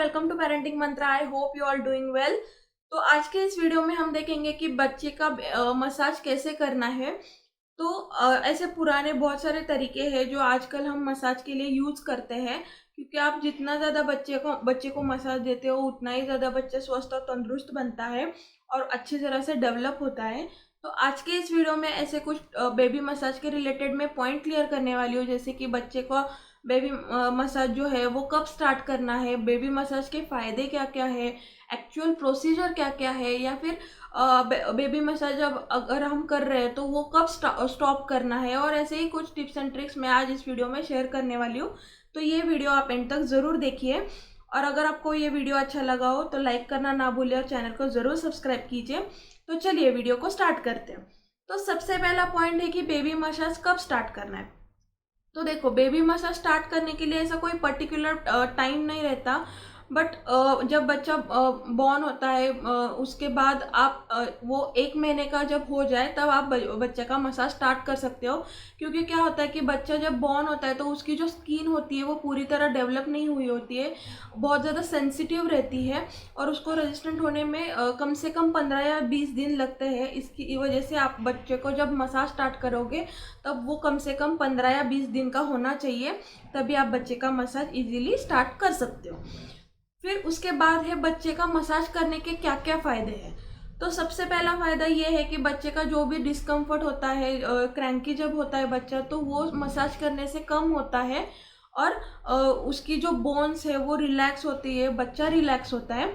Welcome to Parenting Mantra. I hope you are doing well. तो आज के इस वीडियो में हम देखेंगे कि बच्चे का मसाज कैसे करना है। तो ऐसे पुराने बहुत सारे तरीके हैं जो आजकल हम मसाज के लिए यूज करते हैं, क्योंकि आप जितना ज़्यादा बच्चे को मसाज देते हो उतना ही ज़्यादा बच्चा स्वस्थ और तंदुरुस्त बनता है और अच्छी तरह से डेवलप होता है। तो आज के इस वीडियो में ऐसे कुछ बेबी मसाज के रिलेटेड मैं पॉइंट क्लियर करने वाली हूँ, जैसे कि बच्चे को बेबी मसाज जो है वो कब स्टार्ट करना है, बेबी मसाज के फ़ायदे क्या क्या है, एक्चुअल प्रोसीजर क्या क्या है, या फिर बेबी मसाज अब अगर हम कर रहे हैं तो वो कब स्टॉप करना है, और ऐसे ही कुछ टिप्स एंड ट्रिक्स मैं आज इस वीडियो में शेयर करने वाली हूँ। तो ये वीडियो आप एंड तक ज़रूर देखिए, और अगर आपको ये वीडियो अच्छा लगा हो तो लाइक करना ना भूलिए और चैनल को ज़रूर सब्सक्राइब कीजिए। तो चलिए वीडियो को स्टार्ट करते हैं। तो सबसे पहला पॉइंट है कि बेबी मसाज कब स्टार्ट करना है। तो देखो, बेबी मसाज स्टार्ट करने के लिए ऐसा कोई पर्टिकुलर टाइम नहीं रहता, बट जब बच्चा बॉर्न होता है उसके बाद आप वो 1 महीने का जब हो जाए तब आप बच्चे का मसाज स्टार्ट कर सकते हो। क्योंकि क्या होता है कि बच्चा जब बॉर्न होता है तो उसकी जो स्किन होती है वो पूरी तरह डेवलप नहीं हुई होती है, बहुत ज़्यादा सेंसिटिव रहती है, और उसको रेजिस्टेंट होने में कम से कम 15 या 20 दिन लगते हैं। इसकी वजह से आप बच्चे को जब मसाज स्टार्ट करोगे तब वो कम से कम 15 या 20 दिन का होना चाहिए, तभी आप बच्चे का मसाज इजीली स्टार्ट कर सकते हो। फिर उसके बाद है बच्चे का मसाज करने के क्या क्या फ़ायदे हैं। तो सबसे पहला फ़ायदा ये है कि बच्चे का जो भी डिस्कम्फर्ट होता है, क्रैंकी जब होता है बच्चा, तो वो मसाज करने से कम होता है, और उसकी जो बोन्स है वो रिलैक्स होती है, बच्चा रिलैक्स होता है।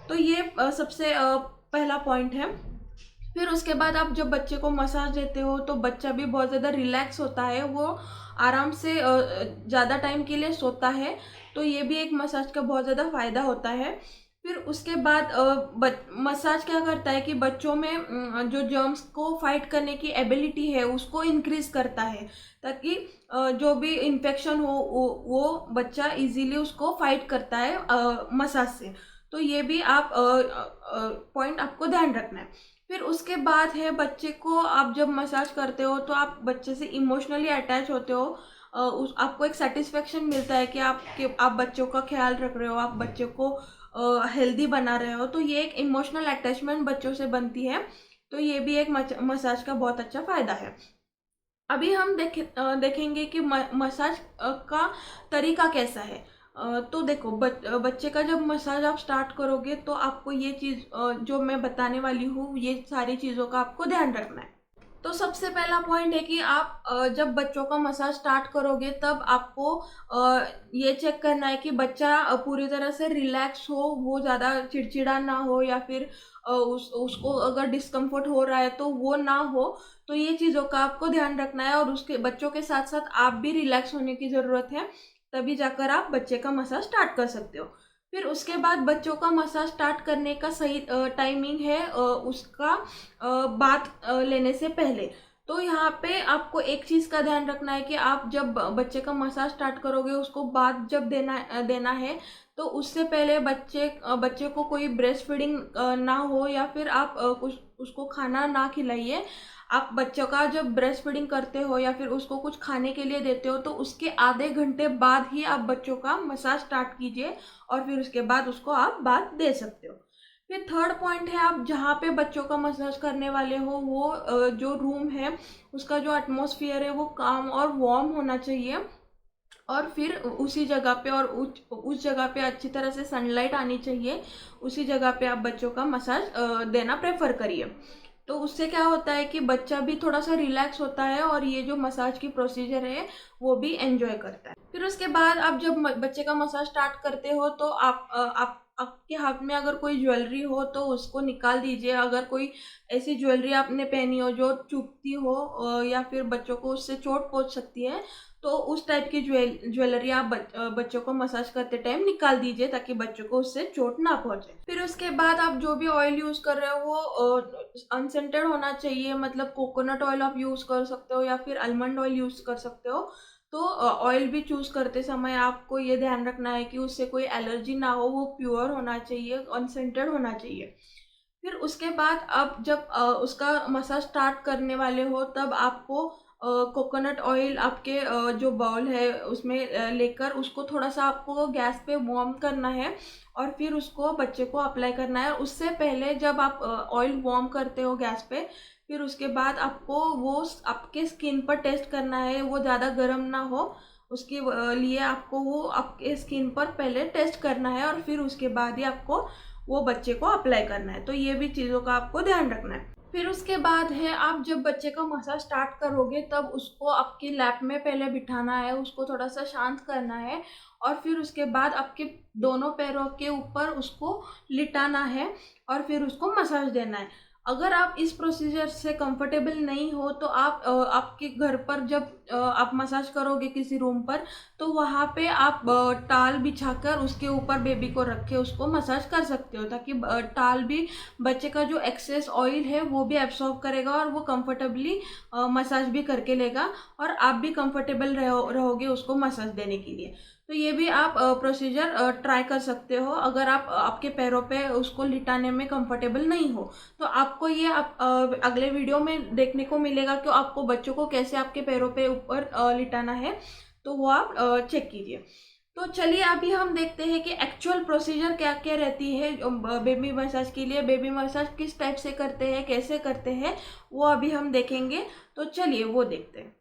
तो ये सबसे पहला पॉइंट है। फिर उसके बाद आप जब बच्चे को मसाज देते हो तो बच्चा भी बहुत ज़्यादा रिलैक्स होता है, वो आराम से ज़्यादा टाइम के लिए सोता है। तो ये भी एक मसाज का बहुत ज़्यादा फ़ायदा होता है। फिर उसके बाद मसाज क्या करता है कि बच्चों में जो जर्म्स को फाइट करने की एबिलिटी है उसको इंक्रीज करता है, ताकि जो भी इन्फेक्शन हो वो बच्चा इजीली उसको फाइट करता है मसाज से। तो ये भी आप पॉइंट आपको ध्यान रखना है। फिर उसके बाद है, बच्चे को आप जब मसाज करते हो तो आप बच्चे से इमोशनली अटैच होते हो। आपको एक सेटिस्फेक्शन मिलता है कि आप बच्चों का ख्याल रख रहे हो, आप बच्चे को हेल्दी बना रहे हो। तो ये एक इमोशनल अटैचमेंट बच्चों से बनती है। तो ये भी एक मसाज का बहुत अच्छा फ़ायदा है। अभी हम देखेंगे कि मसाज का तरीका कैसा है। तो देखो, बच्चे का जब मसाज आप स्टार्ट करोगे तो आपको ये चीज़ जो मैं बताने वाली हूँ, ये सारी चीज़ों का आपको ध्यान रखना है। तो सबसे पहला पॉइंट है कि आप जब बच्चों का मसाज स्टार्ट करोगे तब आपको ये चेक करना है कि बच्चा पूरी तरह से रिलैक्स हो, वो ज़्यादा चिड़चिड़ा ना हो, या फिर उसको अगर डिस्कम्फर्ट हो रहा है तो वो ना हो। तो ये चीज़ों का आपको ध्यान रखना है, और उसके बच्चों के साथ साथ आप भी रिलैक्स होने की ज़रूरत है, तभी जाकर आप बच्चे का मसाज स्टार्ट कर सकते हो। फिर उसके बाद बच्चों का मसाज स्टार्ट करने का सही टाइमिंग है उसका बात लेने से पहले। तो यहाँ पे आपको एक चीज़ का ध्यान रखना है कि आप जब बच्चे का मसाज स्टार्ट करोगे उसको बात जब देना है, तो उससे पहले बच्चे को कोई ब्रेस्ट फीडिंग ना हो, या फिर आप कुछ उसको खाना ना खिलाइए। आप बच्चों का जब ब्रेस्ट फीडिंग करते हो या फिर उसको कुछ खाने के लिए देते हो तो उसके आधे घंटे बाद ही आप बच्चों का मसाज स्टार्ट कीजिए, और फिर उसके बाद उसको आप बात दे सकते हो। फिर थर्ड पॉइंट है, आप जहाँ पे बच्चों का मसाज करने वाले हो वो जो रूम है उसका जो एटमॉस्फेयर है वो काम और वार्म होना चाहिए, और फिर उसी जगह पे और उस जगह पे अच्छी तरह से सनलाइट आनी चाहिए। उसी जगह पे आप बच्चों का मसाज देना प्रेफर करिए। तो उससे क्या होता है कि बच्चा भी थोड़ा सा रिलैक्स होता है, और ये जो मसाज की प्रोसीजर है वो भी एंजॉय करता है। फिर उसके बाद आप जब बच्चे का मसाज स्टार्ट करते हो तो आपके हाथ में अगर कोई ज्वेलरी हो तो उसको निकाल दीजिए। अगर कोई ऐसी ज्वेलरी आपने पहनी हो जो चुभती हो या फिर बच्चों को उससे चोट पहुंच सकती है, तो उस टाइप की ज्वेलरी आप बच्चों को मसाज करते टाइम निकाल दीजिए, ताकि बच्चों को उससे चोट ना पहुंचे। फिर उसके बाद आप जो भी ऑयल यूज़ कर रहे हो वो अनसेंटेड होना चाहिए, मतलब कोकोनट ऑयल आप यूज़ कर सकते हो या फिर आलमंड ऑयल यूज़ कर सकते हो। तो ऑयल भी चूज़ करते समय आपको ये ध्यान रखना है कि उससे कोई एलर्जी ना हो, वो प्योर होना चाहिए, अनसेंटेड होना चाहिए। फिर उसके बाद आप जब उसका मसाज स्टार्ट करने वाले हो तब आपको कोकोनट ऑयल आपके जो बाउल है उसमें लेकर उसको थोड़ा सा आपको गैस पे वार्म करना है और फिर उसको बच्चे को अप्लाई करना है। उससे पहले जब आप ऑयल वार्म करते हो गैस पे, फिर उसके बाद आपको वो आपके स्किन पर टेस्ट करना है, वो ज़्यादा गर्म ना हो। उसके लिए आपको वो आपके स्किन पर पहले टेस्ट करना है और फिर उसके बाद ही आपको वो बच्चे को अप्लाई करना है। तो ये भी चीज़ों का आपको ध्यान रखना है। फिर उसके बाद है, आप जब बच्चे का मसाज स्टार्ट करोगे तब उसको आपकी लैप में पहले बिठाना है, उसको थोड़ा सा शांत करना है और फिर उसके बाद आपके दोनों पैरों के ऊपर उसको लिटाना है और फिर उसको मसाज देना है। अगर आप इस प्रोसीजर से कंफर्टेबल नहीं हो तो आप आपके घर पर जब आप मसाज करोगे किसी रूम पर, तो वहाँ पे आप टाल बिछाकर उसके ऊपर बेबी को रख के उसको मसाज कर सकते हो, ताकि टाल भी बच्चे का जो एक्सेस ऑयल है वो भी एब्सॉर्ब करेगा और वो कंफर्टेबली मसाज भी करके लेगा और आप भी कंफर्टेबल रहोगे उसको मसाज देने के लिए। तो ये भी आप प्रोसीजर ट्राई कर सकते हो अगर आप आपके पैरों पे उसको लिटाने में कंफर्टेबल नहीं हो। तो आपको ये अगले वीडियो में देखने को मिलेगा कि आपको बच्चों को कैसे आपके पैरों पे ऊपर लिटाना है, तो वो आप चेक कीजिए। तो चलिए अभी हम देखते हैं कि एक्चुअल प्रोसीजर क्या क्या रहती है बेबी मसाज के लिए। बेबी मसाज किस टाइप से करते हैं, कैसे करते हैं, वो अभी हम देखेंगे। तो चलिए वो देखते हैं।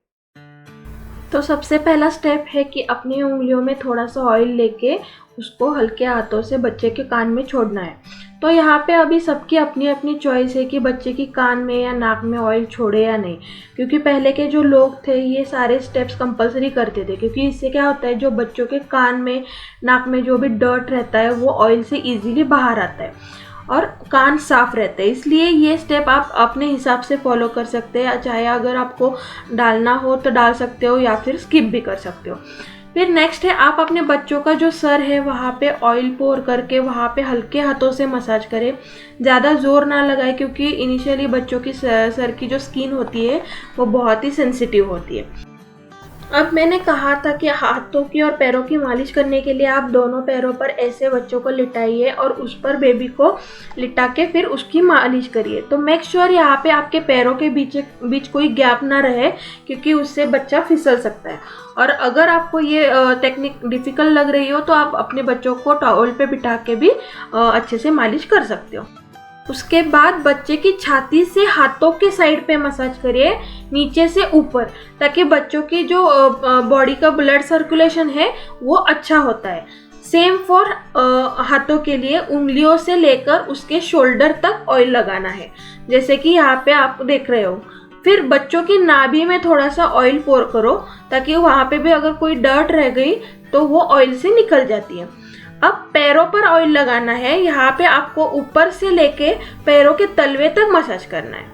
तो सबसे पहला स्टेप है कि अपनी उंगलियों में थोड़ा सा ऑयल लेके उसको हल्के हाथों से बच्चे के कान में छोड़ना है। तो यहाँ पे अभी सबकी अपनी अपनी चॉइस है कि बच्चे की कान में या नाक में ऑयल छोड़े या नहीं, क्योंकि पहले के जो लोग थे ये सारे स्टेप्स कंपलसरी करते थे, क्योंकि इससे क्या होता है, जो बच्चों के कान में नाक में जो भी डर्ट रहता है वो ऑयल से ईजिली बाहर आता है और कान साफ रहते हैं। इसलिए ये स्टेप आप अपने हिसाब से फॉलो कर सकते हैं, चाहे अगर आपको डालना हो तो डाल सकते हो या फिर स्किप भी कर सकते हो। फिर नेक्स्ट है, आप अपने बच्चों का जो सर है वहाँ पे ऑयल पोर करके वहाँ पे हल्के हाथों से मसाज करें, ज़्यादा ज़ोर ना लगाए, क्योंकि इनिशियली बच्चों की सर की जो स्किन होती है वो बहुत ही सेंसिटिव होती है। अब मैंने कहा था कि हाथों की और पैरों की मालिश करने के लिए आप दोनों पैरों पर ऐसे बच्चों को लिटाइए और उस पर बेबी को लिटा के फिर उसकी मालिश करिए। तो मेक श्योर यहाँ पे आपके पैरों के बीच कोई गैप ना रहे, क्योंकि उससे बच्चा फिसल सकता है। और अगर आपको ये टेक्निक डिफ़िकल्ट लग रही हो तो आप अपने बच्चों को टॉवल पे बिठा के भी अच्छे से मालिश कर सकते हो। उसके बाद बच्चे की छाती से हाथों के साइड पे मसाज करिए, नीचे से ऊपर, ताकि बच्चों की जो बॉडी का ब्लड सर्कुलेशन है वो अच्छा होता है। सेम फॉर हाथों के लिए उंगलियों से लेकर उसके शोल्डर तक ऑयल लगाना है, जैसे कि यहाँ पे आप देख रहे हो। फिर बच्चों की नाभि में थोड़ा सा ऑयल पोर करो, ताकि वहाँ पे भी अगर कोई डर्ट रह गई तो वो ऑयल से निकल जाती है। अब पैरों पर ऑयल लगाना है, यहाँ पे आपको ऊपर से लेके पैरों के तलवे तक मसाज करना है।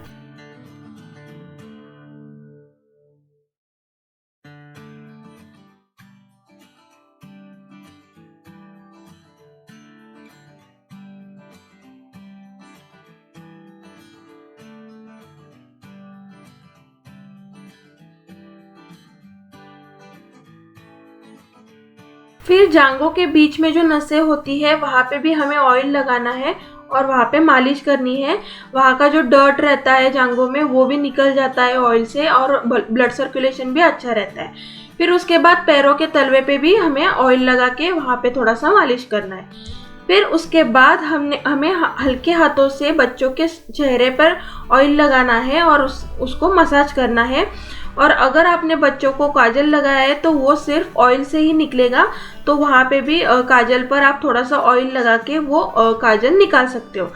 फिर जांघों के बीच में जो नसें होती है वहाँ पे भी हमें ऑयल लगाना है और वहाँ पे मालिश करनी है। वहाँ का जो डर्ट रहता है जांघों में वो भी निकल जाता है ऑयल से और ब्लड सर्कुलेशन भी अच्छा रहता है। फिर उसके बाद पैरों के तलवे पे भी हमें ऑयल लगा के वहाँ पे थोड़ा सा मालिश करना है। फिर उसके बाद हमें हल्के हाथों से बच्चों के चेहरे पर ऑयल लगाना है और उसको मसाज करना है। और अगर आपने बच्चों को काजल लगाया है तो वो सिर्फ ऑयल से ही निकलेगा, तो वहाँ पे भी काजल पर आप थोड़ा सा ऑयल लगा के वो काजल निकाल सकते हो।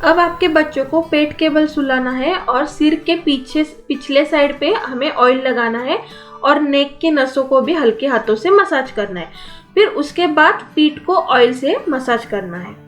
अब आपके बच्चों को पेट के बल सुलाना है और सिर के पिछले साइड पे हमें ऑयल लगाना है और नेक की नसों को भी हल्के हाथों से मसाज करना है। फिर उसके बाद पीठ को ऑयल से मसाज करना है।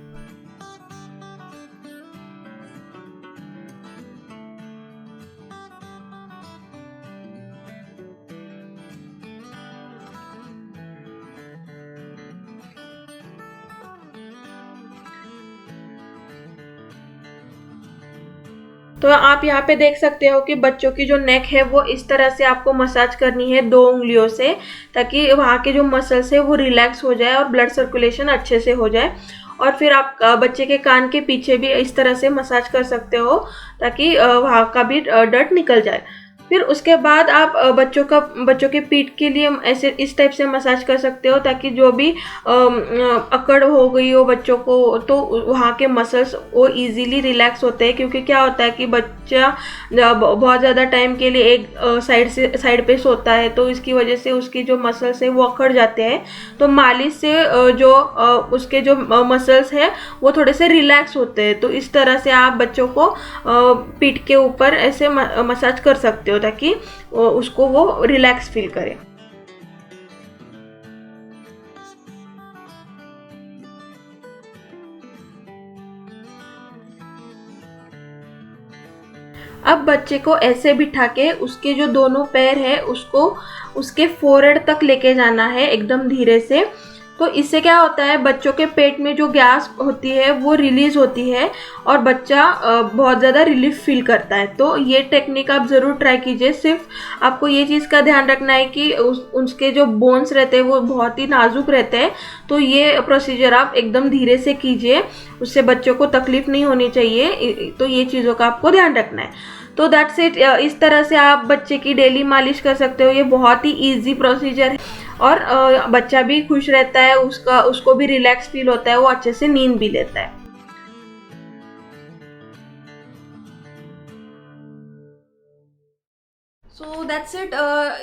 तो आप यहाँ पे देख सकते हो कि बच्चों की जो नेक है वो इस तरह से आपको मसाज करनी है 2 उंगलियों से, ताकि वहाँ के जो मसल्स है वो रिलैक्स हो जाए और ब्लड सर्कुलेशन अच्छे से हो जाए। और फिर आप बच्चे के कान के पीछे भी इस तरह से मसाज कर सकते हो, ताकि वहाँ का भी डर्ट निकल जाए। फिर उसके बाद आप बच्चों के पीठ के लिए ऐसे इस टाइप से मसाज कर सकते हो, ताकि जो भी अकड़ हो गई हो बच्चों को, तो वहाँ के मसल्स वो इजीली रिलैक्स होते हैं। क्योंकि क्या होता है कि बच्चा बहुत ज़्यादा टाइम के लिए एक साइड पे सोता है, तो इसकी वजह से उसकी जो मसल्स है वो अकड़ जाते हैं। तो मालिश से उसके जो मसल्स है वो थोड़े से रिलैक्स होते हैं। तो इस तरह से आप बच्चों को पीठ के ऊपर ऐसे मसाज कर सकते हो, ताकि उसको वो रिलैक्स फील करे। अब बच्चे को ऐसे बिठा के उसके जो दोनों पैर है उसको उसके फोरहेड तक लेके जाना है एकदम धीरे से। तो इससे क्या होता है, बच्चों के पेट में जो गैस होती है वो रिलीज होती है और बच्चा बहुत ज़्यादा रिलीफ फील करता है। तो ये टेक्निक आप ज़रूर ट्राई कीजिए। सिर्फ आपको ये चीज़ का ध्यान रखना है कि उसके जो बोन्स रहते हैं वो बहुत ही नाजुक रहते हैं। तो ये प्रोसीजर आप एकदम धीरे से कीजिए, उससे बच्चों को तकलीफ नहीं होनी चाहिए। तो ये चीज़ों का आपको ध्यान रखना है। तो दैट्स इट। इस तरह से आप बच्चे की डेली मालिश कर सकते हो। ये बहुत ही इजी प्रोसीजर है और बच्चा भी खुश रहता है, उसको भी रिलैक्स फील होता है, वो अच्छे से नींद भी लेता है। So that's it.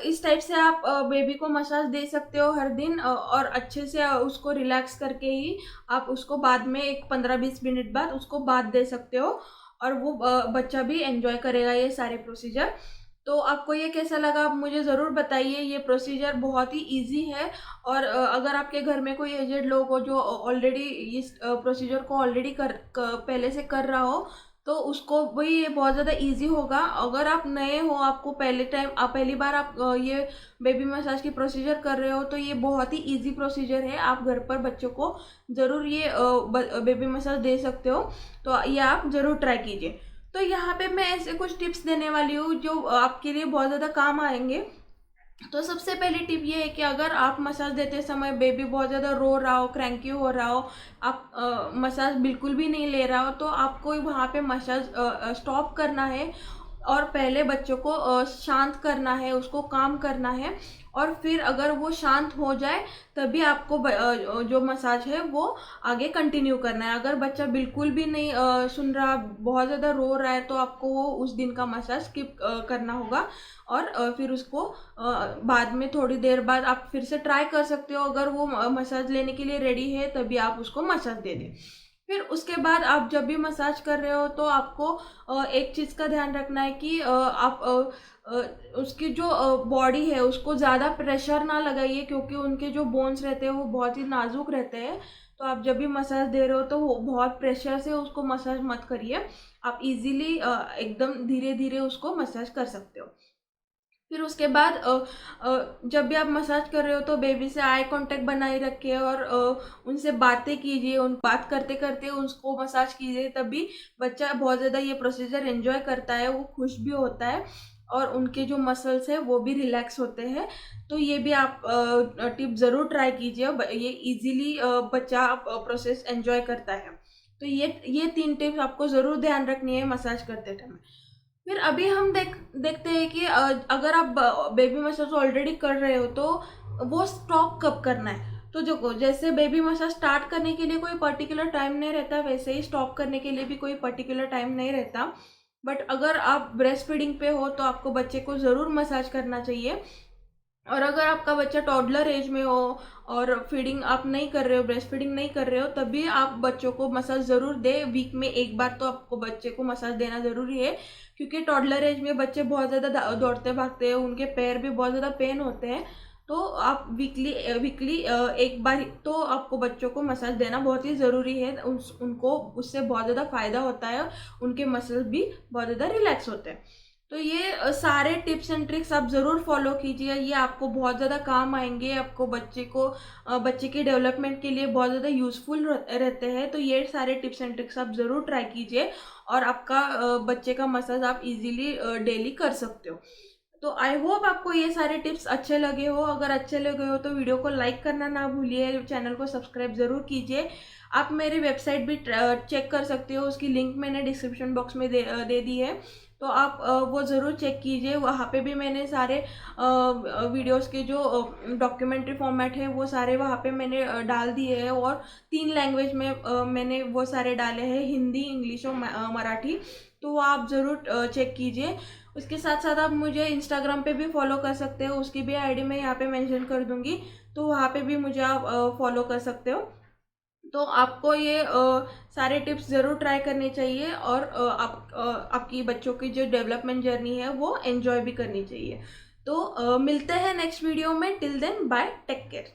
इस टाइप से आप बेबी को मसाज दे सकते हो हर दिन, और अच्छे से उसको रिलैक्स करके ही आप उसको बाद में एक 15-20 मिनट बाद उसको बाथ दे सकते हो, और वो बच्चा भी एंजॉय करेगा ये सारे प्रोसीजर। तो आपको ये कैसा लगा आप मुझे ज़रूर बताइए। ये प्रोसीजर बहुत ही इजी है, और अगर आपके घर में कोई एजेड लोग हो जो ऑलरेडी इस प्रोसीजर को ऑलरेडी पहले से कर रहा हो, तो उसको भी ये बहुत ज़्यादा इजी होगा। अगर आप नए हो, आपको पहली बार आप ये बेबी मसाज की प्रोसीजर कर रहे हो, तो ये बहुत ही इजी प्रोसीजर है। आप घर पर बच्चों को ज़रूर ये बेबी मसाज दे सकते हो। तो ये आप ज़रूर ट्राई कीजिए। तो यहाँ पे मैं ऐसे कुछ टिप्स देने वाली हूँ जो आपके लिए बहुत ज़्यादा काम आएंगे। तो सबसे पहली टिप ये है कि अगर आप मसाज देते समय बेबी बहुत ज़्यादा रो रहा हो, क्रैंकी हो रहा हो, आप मसाज बिल्कुल भी नहीं ले रहा हो, तो आपको वहाँ पे मसाज स्टॉप करना है और पहले बच्चों को शांत करना है, उसको काम करना है। और फिर अगर वो शांत हो जाए तभी आपको जो मसाज है वो आगे कंटिन्यू करना है। अगर बच्चा बिल्कुल भी नहीं सुन रहा, बहुत ज़्यादा रो रहा है, तो आपको वो उस दिन का मसाज स्किप करना होगा। और फिर उसको बाद में थोड़ी देर बाद आप फिर से ट्राई कर सकते हो। अगर वो मसाज लेने के लिए रेडी है तभी आप उसको मसाज दे दें। फिर उसके बाद आप जब भी मसाज कर रहे हो तो आपको एक चीज़ का ध्यान रखना है कि आप उसकी जो बॉडी है उसको ज़्यादा प्रेशर ना लगाइए, क्योंकि उनके जो बोन्स रहते हैं वो बहुत ही नाजुक रहते हैं। तो आप जब भी मसाज दे रहे हो तो वो बहुत प्रेशर से उसको मसाज मत करिए। आप इजीली एकदम धीरे धीरे उसको मसाज कर सकते हो। फिर उसके बाद जब भी आप मसाज कर रहे हो तो बेबी से आई कांटेक्ट बनाए रखिए और उनसे बातें कीजिए। उन बात करते करते उसको मसाज कीजिए, तभी बच्चा बहुत ज़्यादा ये प्रोसीजर एंजॉय करता है, वो खुश भी होता है और उनके जो मसल्स है वो भी रिलैक्स होते हैं। तो ये भी आप टिप ज़रूर ट्राई कीजिए। ये इजीली बच्चा प्रोसेस एंजॉय करता है। तो ये 3 टिप्स आपको ज़रूर ध्यान रखनी है मसाज करते टाइम। फिर अभी हम देखते हैं कि अगर आप बेबी मसाज ऑलरेडी कर रहे हो तो वो स्टॉप कब करना है। तो जो जैसे बेबी मसाज स्टार्ट करने के लिए कोई पर्टिकुलर टाइम नहीं रहता, वैसे ही स्टॉप करने के लिए भी कोई पर्टिकुलर टाइम नहीं रहता। बट अगर आप ब्रेस्ट फीडिंग पे हो तो आपको बच्चे को ज़रूर मसाज करना चाहिए। और अगर आपका बच्चा टॉडलर एज में हो और फीडिंग आप नहीं कर रहे हो, ब्रेस्ट फीडिंग नहीं कर रहे हो, तभी आप बच्चों को मसाज ज़रूर दें। वीक में एक बार तो आपको बच्चे को मसाज देना ज़रूरी है, क्योंकि टॉडलर एज में बच्चे बहुत ज़्यादा दौड़ते भागते हैं, उनके पैर भी बहुत ज़्यादा पेन होते हैं। तो आप वीकली वीकली एक बार तो आपको बच्चों को मसाज देना बहुत ही ज़रूरी है। उनको उससे बहुत ज़्यादा फ़ायदा होता है, उनके मसल्स भी बहुत ज़्यादा रिलैक्स होते हैं। तो ये सारे टिप्स एंड ट्रिक्स आप ज़रूर फॉलो कीजिए, ये आपको बहुत ज़्यादा काम आएंगे, आपको बच्चे के डेवलपमेंट के लिए बहुत ज़्यादा यूज़फुल रहते हैं। तो ये सारे टिप्स एंड ट्रिक्स आप ज़रूर ट्राई कीजिए और आपका बच्चे का मसाज आप इजीली डेली कर सकते हो। तो आई होप आपको ये सारे टिप्स अच्छे लगे हो। अगर अच्छे लगे हो तो वीडियो को लाइक करना ना भूलिए, चैनल को सब्सक्राइब ज़रूर कीजिए। आप मेरी वेबसाइट भी चेक कर सकते हो, उसकी लिंक मैंने डिस्क्रिप्शन बॉक्स में दे दी है, तो आप वो ज़रूर चेक कीजिए। वहाँ पे भी मैंने सारे वीडियोस के जो डॉक्यूमेंट्री फॉर्मेट है वो सारे वहाँ पे मैंने डाल दिए हैं, और 3 लैंग्वेज में मैंने वो सारे डाले हैं, हिंदी, इंग्लिश और मराठी। तो वो आप ज़रूर चेक कीजिए। उसके साथ साथ आप मुझे इंस्टाग्राम पे भी फॉलो कर सकते हो, उसकी भी आईडी मैं यहाँ पे मेंशन कर दूँगी, तो वहाँ पे भी मुझे आप फॉलो कर सकते हो। तो आपको ये सारे टिप्स ज़रूर ट्राई करने चाहिए, और आपकी बच्चों की जो डेवलपमेंट जर्नी है वो एंजॉय भी करनी चाहिए। तो मिलते हैं नेक्स्ट वीडियो में। Till then bye, take care.